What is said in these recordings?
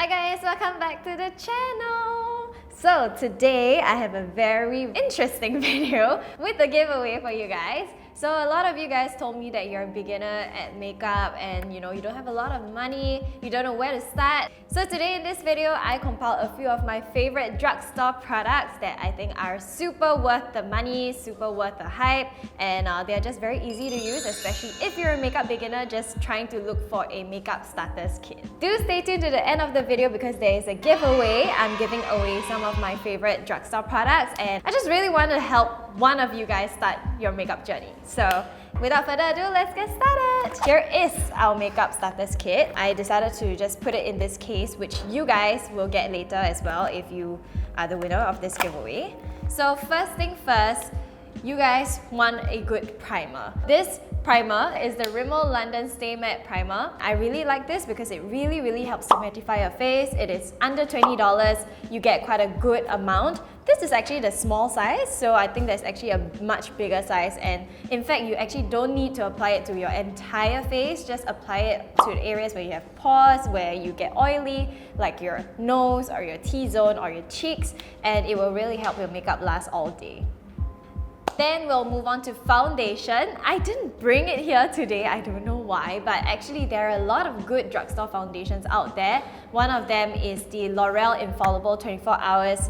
Hi guys, welcome back to the channel! So today I have a very interesting video with a giveaway for you guys. So a lot of you guys told me that you're a beginner at makeup and you don't have a lot of money, you don't know where to start. So today in this video, I compiled a few of my favorite drugstore products that I think are super worth the money, super worth the hype, and they're just very easy to use, especially if you're a makeup beginner just trying to look for a makeup starters kit. Do stay tuned to the end of the video because there is a giveaway. I'm giving away some of my favorite drugstore products and I just really want to help one of you guys start your makeup journey. So without further ado, let's get started! Here is our makeup starters kit. I decided to just put it in this case, which you guys will get later as well if you are the winner of this giveaway. So first thing first, you guys want a good primer. This primer is the Rimmel London Stay Matte Primer. I really like this because it really helps to mattify your face. It is under $20. You get quite a good amount. This is actually the small size, so I think there's actually a much bigger size, and in fact you actually don't need to apply it to your entire face. Just apply it to the areas where you have pores, where you get oily, like your nose or your T-zone or your cheeks, and it will really help your makeup last all day. Then we'll move on to foundation. I didn't bring it here today, I don't know why, but actually there are a lot of good drugstore foundations out there. One of them is the L'Oreal Infallible 24 Hours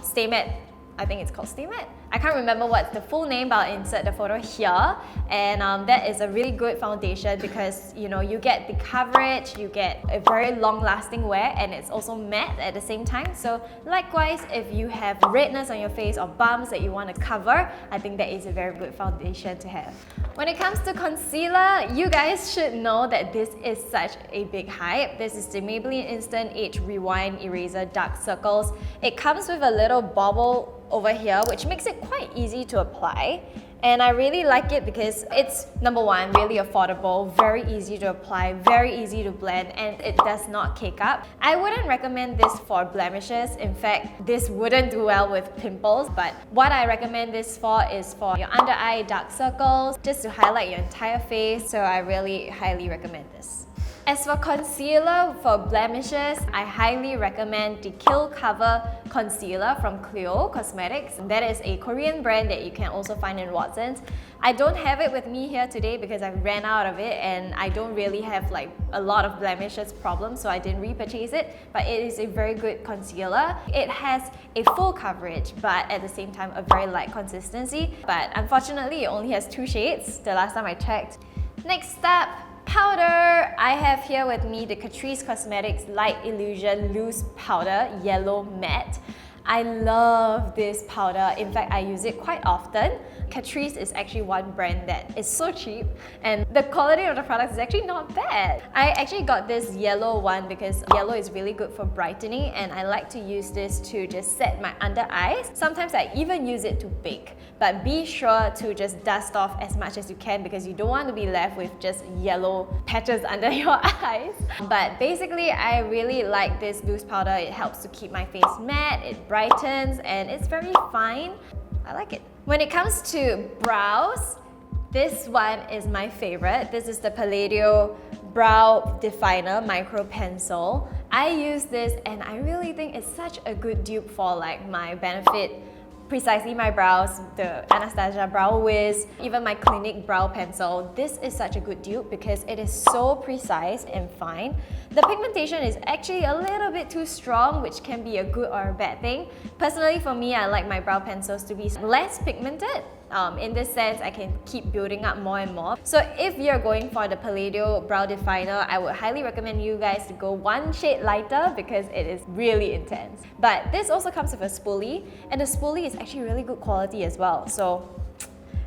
Stay Matte. I think it's called Stay Matte. I can't remember what's the full name, but I'll insert the photo here. And that is a really good foundation because you get the coverage, you get a very long-lasting wear, and it's also matte at the same time. So likewise, if you have redness on your face or bumps that you want to cover, I think that is a very good foundation to have. When it comes to concealer, you guys should know that this is such a big hype. This is the Maybelline Instant Age Rewind Eraser Dark Circles. It comes with a little bobble over here, which makes it quite easy to apply. And I really like it because it's, number one, really affordable, very easy to apply, very easy to blend, and it does not cake up. I wouldn't recommend this for blemishes. In fact, this wouldn't do well with pimples, but what I recommend this for is for your under eye dark circles, just to highlight your entire face, so I really highly recommend this. As for concealer for blemishes, I highly recommend the Kill Cover Concealer from Clio Cosmetics. That is a Korean brand that you can also find in Watsons. I don't have it with me here today because I ran out of it and I don't really have like a lot of blemishes problems, so I didn't repurchase it, but it is a very good concealer. It has a full coverage but at the same time a very light consistency, but unfortunately it only has 2 shades the last time I checked. Next up, powder. I have here with me the Catrice Cosmetics Light Illusion Loose Powder Yellow Matte. I love this powder. In fact, I use it quite often. Catrice is actually one brand that is so cheap and the quality of the product is actually not bad. I actually got this yellow one because yellow is really good for brightening and I like to use this to just set my under eyes. Sometimes I even use it to bake, but be sure to just dust off as much as you can because you don't want to be left with just yellow patches under your eyes. But basically, I really like this loose powder. It helps to keep my face matte, it brightens, and it's very fine. I like it. When it comes to brows, this one is my favorite. This is the Palladio Brow Definer Micro Pencil. I use this and I really think it's such a good dupe for like my Benefit Precisely My Brows, the Anastasia Brow Wiz, even my Clinique Brow Pencil. This is such a good dupe because it is so precise and fine. The pigmentation is actually a little bit too strong, which can be a good or a bad thing. Personally, for me, I like my brow pencils to be less pigmented. In this sense, I can keep building up more and more. So if you're going for the Palladio Brow Definer, I would highly recommend you guys to go 1 shade lighter because it is really intense. But this also comes with a spoolie, and the spoolie is actually really good quality as well. So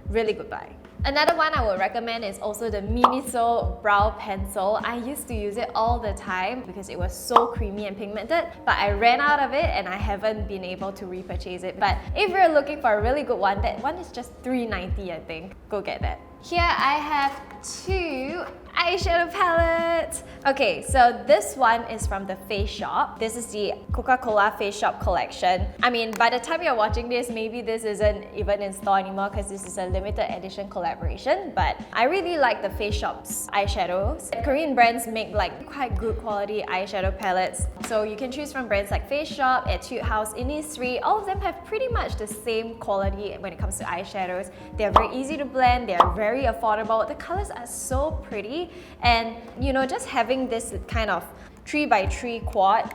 really good buy. Another one I would recommend is also the Miniso Brow Pencil. I used to use it all the time because it was so creamy and pigmented, but I ran out of it and I haven't been able to repurchase it. But if you're looking for a really good one, that one is just $3.90 I think. Go get that. Here I have 2 eyeshadow palette. Okay, so this one is from the Face Shop. This is the Coca-Cola Face Shop collection. I mean, by the time you're watching this, maybe this isn't even in store anymore because this is a limited edition collaboration, but I really like the Face Shop's eyeshadows. Korean brands make like quite good quality eyeshadow palettes. So you can choose from brands like Face Shop, Etude House, Innisfree. All of them have pretty much the same quality when it comes to eyeshadows. They're very easy to blend, they're very affordable. The colors are so pretty, and you know, just having this kind of 3x3 quad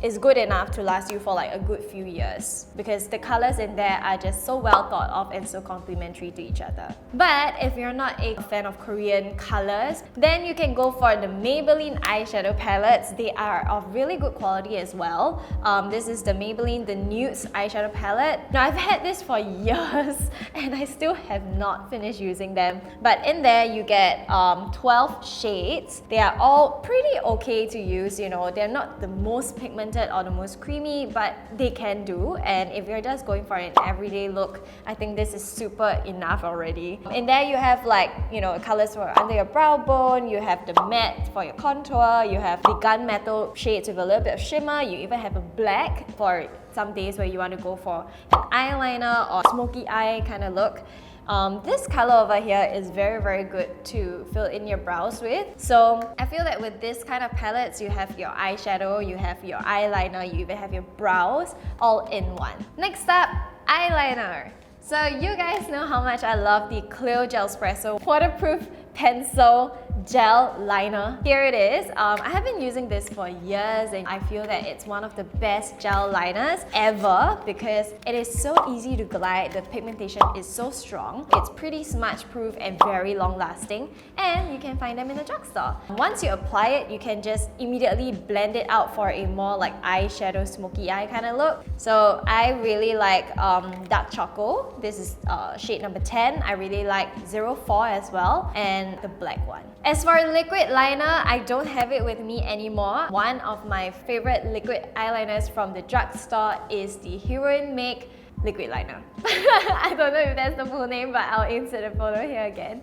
is good enough to last you for like a good few years because the colors in there are just so well thought of and so complementary to each other. But if you're not a fan of Korean colors, then you can go for the Maybelline eyeshadow palettes. They are of really good quality as well. This is the Maybelline the Nudes eyeshadow palette. Now I've had this for years and I still have not finished using them. But in there you get 12 shades. They are all pretty okay to use, you know. They're not the most pigmented or the most creamy, but they can do. And if you're just going for an everyday look, I think this is super enough already. In there you have like, you know, colors for under your brow bone, you have the matte for your contour, you have the gunmetal shades with a little bit of shimmer, you even have a black for some days where you want to go for an eyeliner or smoky eye kind of look. This color over here is very good to fill in your brows with. So I feel that with this kind of palettes, you have your eyeshadow, you have your eyeliner, you even have your brows all in one. Next up, eyeliner. So you guys know how much I love the Clio Gelpresso waterproof pencil gel liner. Here it is. I have been using this for years and I feel that it's one of the best gel liners ever because it is so easy to glide, the pigmentation is so strong, it's pretty smudge proof and very long lasting, and you can find them in the drugstore. Once you apply it, you can just immediately blend it out for a more like eyeshadow smoky eye kind of look. So I really like dark choco. This is shade number 10. I really like 04 as well, and the black one. As for liquid liner, I don't have it with me anymore. One of my favorite liquid eyeliners from the drugstore is the Heroine Make liquid liner. I don't know if that's the full name, but I'll insert a photo here again.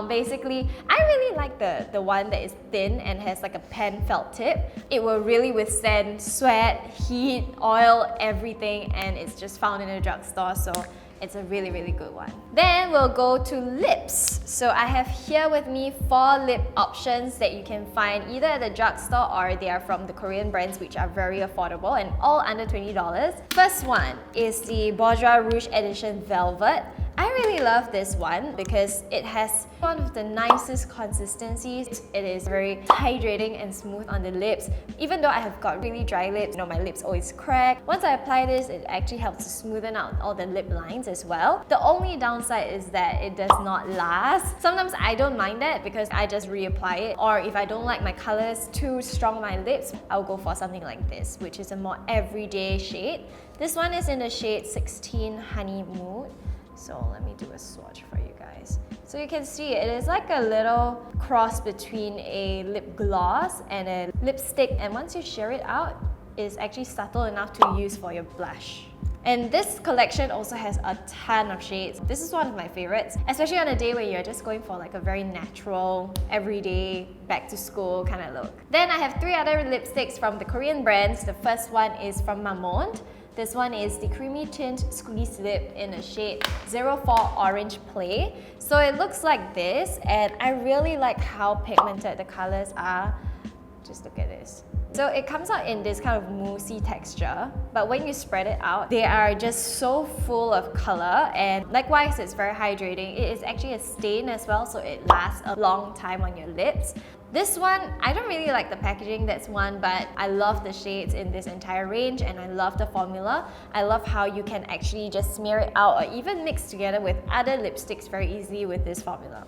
Basically, I really like the one that is thin and has like a pen felt tip. It will really withstand sweat, heat, oil, everything, and it's just found in a drugstore, so it's a really good one. Then we'll go to lips. So I have here with me 4 lip options that you can find either at the drugstore or they are from the Korean brands, which are very affordable and all under $20. First one is the Bourjois Rouge Edition Velvet. I really love this one because it has one of the nicest consistencies. It is very hydrating and smooth on the lips. Even though I have got really dry lips, you know, my lips always crack. Once I apply this, it actually helps to smoothen out all the lip lines as well. The only downside is that it does not last. Sometimes I don't mind that because I just reapply it. Or if I don't like my colors too strong on my lips, I'll go for something like this, which is a more everyday shade. This one is in the shade 16 Honey Mood. So let me do a swatch for you guys. So you can see it is like a little cross between a lip gloss and a lipstick, and once you share it out, it's actually subtle enough to use for your blush. And this collection also has a ton of shades. This is one of my favorites, especially on a day where you're just going for like a very natural, everyday, back to school kind of look. Then I have 3 other lipsticks from the Korean brands. The first one is from Mamonde. This one is the Creamy Tint Squeeze Lip in a shade 04 Orange Play. So it looks like this, and I really like how pigmented the colors are. Just look at this. So it comes out in this kind of moussey texture, but when you spread it out, they are just so full of color, and likewise it's very hydrating. It is actually a stain as well, so it lasts a long time on your lips. This one, I don't really like the packaging, that's one, but I love the shades in this entire range and I love the formula. I love how you can actually just smear it out or even mix together with other lipsticks very easily with this formula.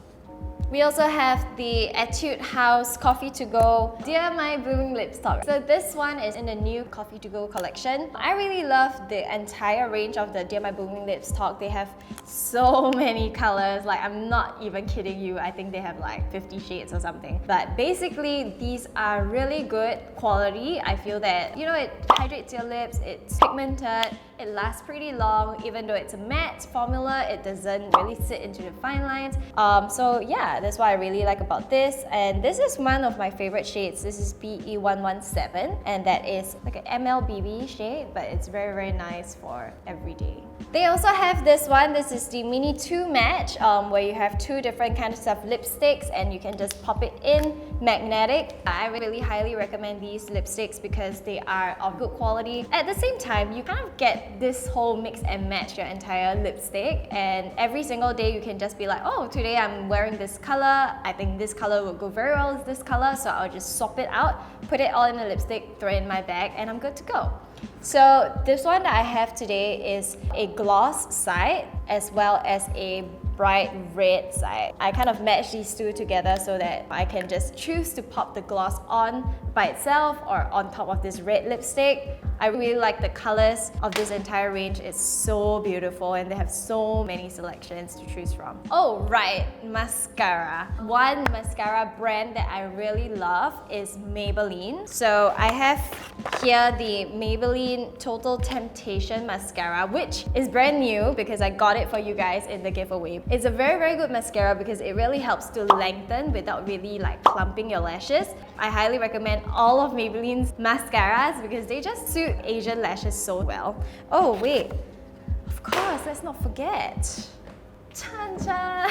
We also have the Etude House Coffee to Go Dear My Blooming Lips Talk. So this one is in the new Coffee to Go collection. I really love the entire range of the Dear My Blooming Lips Talk. They have so many colors, like I'm not even kidding you. I think they have like 50 shades or something. But basically, these are really good quality. I feel that, you know, it hydrates your lips, it's pigmented, it lasts pretty long. Even though it's a matte formula, it doesn't really sit into the fine lines. So yeah, Yeah, that's what I really like about this. And this is one of my favorite shades. This is BE117, and that is like an MLBB shade, but it's very, very nice for everyday. They also have this one. This is the Mini 2 Match, where you have two different kinds of lipsticks and you can just pop it in, magnetic. I really highly recommend these lipsticks because they are of good quality. At the same time, you kind of get this whole mix and match your entire lipstick, and every single day you can just be like, oh, today I'm wearing this color. I think this color will go very well with this color, so I'll just swap it out, put it all in the lipstick, throw it in my bag, and I'm good to go. So this one that I have today is a gloss side as well as a bright red side. I kind of match these two together so that I can just choose to pop the gloss on by itself or on top of this red lipstick. I really like the colors of this entire range. It's so beautiful and they have so many selections to choose from. Oh right, mascara. One mascara brand that I really love is Maybelline. So I have here the Maybelline Total Temptation mascara, which is brand new because I got it for you guys in the giveaway. It's a very, very good mascara because it really helps to lengthen without really like clumping your lashes. I highly recommend all of Maybelline's mascaras because they just suit Asian lashes so well. Oh wait, of course, let's not forget. Chan-chan!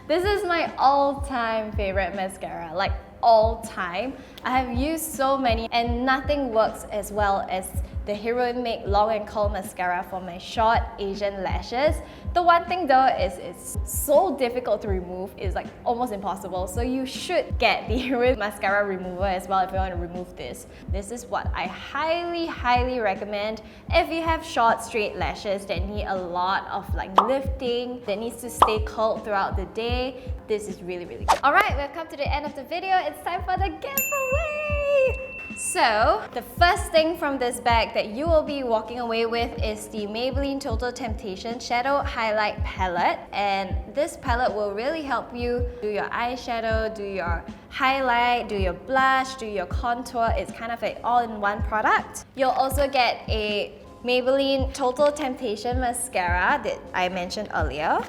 This is my all-time favorite mascara, like all time. I have used so many and nothing works as well as the Heroine Make Long and Curl Mascara for my short Asian lashes. The one thing though is it's so difficult to remove, it's like almost impossible. So you should get the Heroine Mascara Remover as well if you want to remove this. This is what I highly, highly recommend if you have short straight lashes that need a lot of like lifting, that needs to stay curled throughout the day. This is really, really good. Alright, we've come to the end of the video. It's time for the giveaway! So, the first thing from this bag that you will be walking away with is the Maybelline Total Temptation Shadow Highlight Palette. And this palette will really help you do your eyeshadow, do your highlight, do your blush, do your contour. It's kind of an all-in-one product. You'll also get a Maybelline Total Temptation Mascara that I mentioned earlier.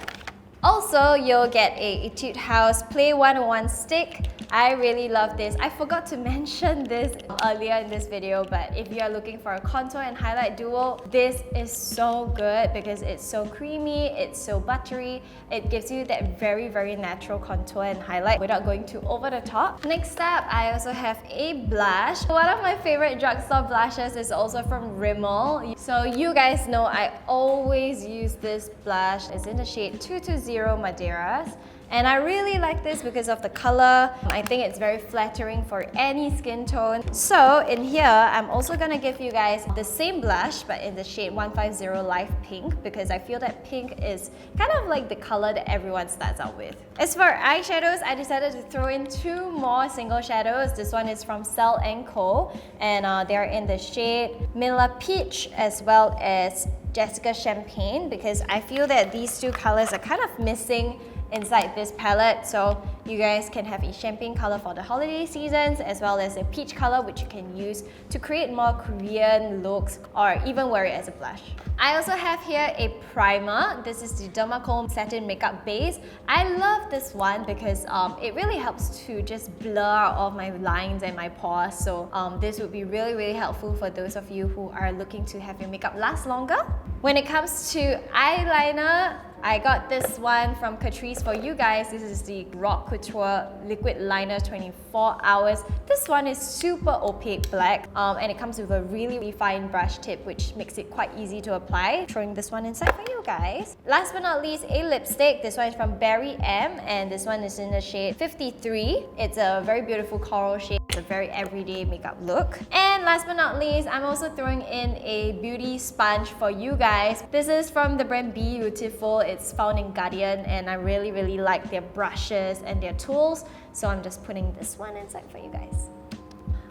Also, you'll get a Etude House Play 101 stick. I really love this. I forgot to mention this earlier in this video, but if you are looking for a contour and highlight duo, this is so good because it's so creamy, it's so buttery. It gives you that very, very natural contour and highlight without going too over the top. Next up, I also have a blush. One of my favorite drugstore blushes is also from Rommel. So you guys know I always use this blush. It's in the shade 220 Madeiras. And I really like this because of the color. I think it's very flattering for any skin tone. So in here, I'm also gonna give you guys the same blush but in the shade 150 Light Pink because I feel that pink is kind of like the color that everyone starts out with. As for eyeshadows, I decided to throw in two more single shadows. This one is from Cell & Co. and they're in the shade Mila Peach as well as Jessica Champagne because I feel that these two colors are kind of missing inside this palette, so you guys can have a champagne color for the holiday seasons as well as a peach color which you can use to create more Korean looks or even wear it as a blush. I also have here a primer. This is the Dermacol Satin Makeup Base. I love this one because it really helps to just blur all of my lines and my pores, so this would be really, really helpful for those of you who are looking to have your makeup last longer. When it comes to eyeliner, I got this one from Catrice for you guys. This is the Rock Couture Liquid Liner 24 Hours. This one is super opaque black and it comes with a really, really fine brush tip which makes it quite easy to apply. Throwing this one inside for you guys. Last but not least, a lipstick. This one is from Berry M and this one is in the shade 53. It's a very beautiful coral shade. It's a very everyday makeup look. And last but not least, I'm also throwing in a beauty sponge for you guys. This is from the brand Beautiful. It's found in Guardian and I really, really like their brushes and their tools. So I'm just putting this one inside for you guys.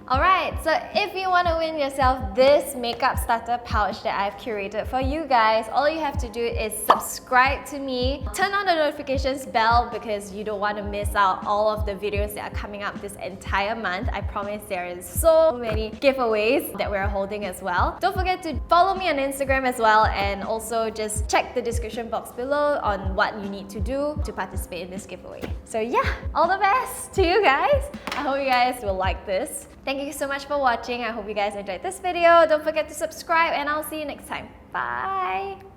Alright, so if you want to win yourself this makeup starter pouch that I've curated for you guys, all you have to do is subscribe to me, turn on the notifications bell because you don't want to miss out all of the videos that are coming up this entire month. I promise there is so many giveaways that we're holding as well. Don't forget to follow me on Instagram as well, and also just check the description box below on what you need to do to participate in this giveaway. So yeah, all the best to you guys. I hope you guys will like this. Thank you so much for watching. I hope you guys enjoyed this video. Don't forget to subscribe and I'll see you next time. Bye!